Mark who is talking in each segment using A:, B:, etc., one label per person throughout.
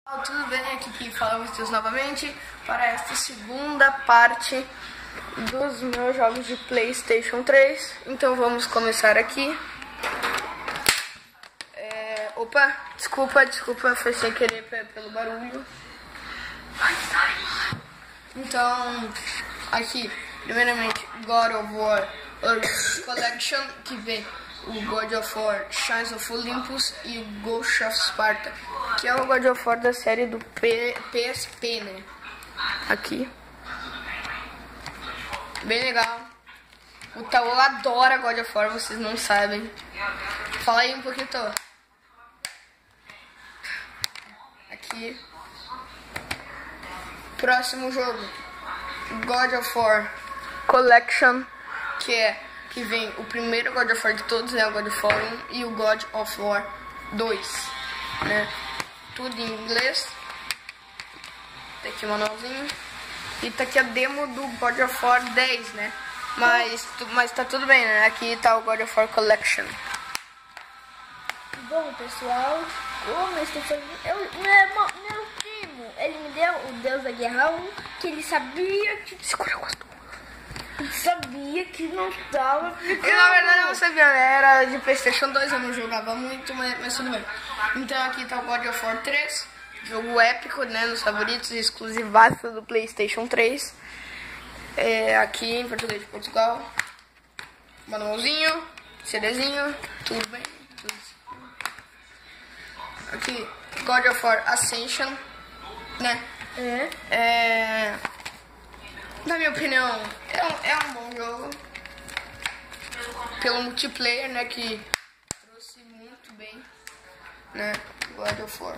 A: Tudo bem? Aqui quem fala é o Matheus novamente para esta segunda parte dos meus jogos de PlayStation 3. Então vamos começar aqui. Opa, desculpa, foi sem querer pelo barulho. Então, aqui, primeiramente, God of War Collection, que vem o God of War Chains of Olympus e o Ghost of Sparta, que é o God of War da série do PSP, né? Aqui. Bem legal. O Taô adora God of War, vocês não sabem. Fala aí um pouquinho, Taô. Aqui. Próximo jogo. God of War Collection, que vem o primeiro God of War de todos, né? O God of War 1 e o God of War 2, né? Tudo em inglês. Tá aqui o manualzinho. E tá aqui a demo do God of War 10, né? Mas tá tudo bem, né? Aqui tá o God of War Collection.
B: Bom, pessoal, como eu estou fazendo... Meu primo, ele me deu o Deus da Guerra 1, que ele sabia que... Ele sabia que não tava ficando...
A: E na verdade eu não sabia, era de PlayStation 2, eu não jogava muito, mas tudo bem. Então aqui tá o God of War 3, jogo épico, né, nos favoritos, exclusivaço do PlayStation 3. Aqui em português de Portugal, manualzinho, CDzinho, tudo bem. Aqui, God of War Ascension, né? Na minha opinião, é um bom jogo. Pelo multiplayer, né? Que trouxe muito bem, né? God of War.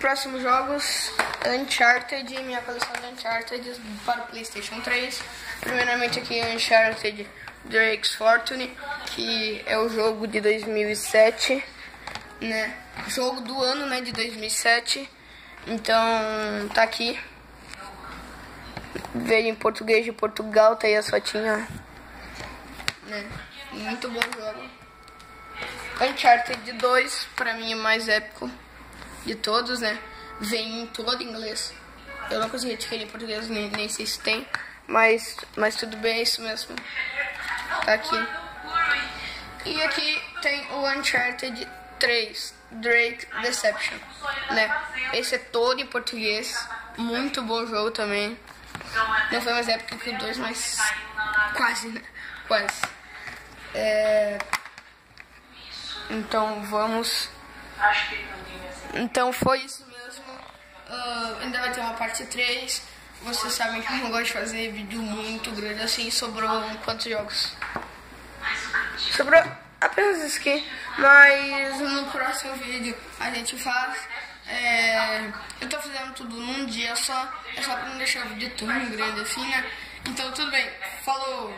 A: Próximos jogos, Uncharted, minha coleção de Uncharted para o PlayStation 3. Primeiramente aqui Uncharted Drake's Fortune, que é o jogo de 2007, né? Jogo do ano, né, de 2007. Então, tá aqui. Veio em português de Portugal, tá aí a fotinha, né? Muito bom jogo. Uncharted 2, pra mim é mais épico de todos, né? Vem em todo inglês. Eu não consegui adquirir em português, nem sei se tem, mas tudo bem, é isso mesmo. Tá aqui. E aqui tem o Uncharted 3, Drake Deception, né? Esse é todo em português. Muito bom jogo também. Não foi mais épico que o 2, mas quase, né? Quase. Então vamos. Então foi isso mesmo. Ainda vai ter uma parte 3. Vocês sabem que eu não gosto de fazer vídeo muito grande assim. Sobrou quantos jogos? Sobrou apenas isso aqui. Mas no próximo vídeo a gente faz. Eu tô fazendo tudo num dia só. É só pra não deixar o vídeo tão grande assim, né? Então tudo bem. Falou!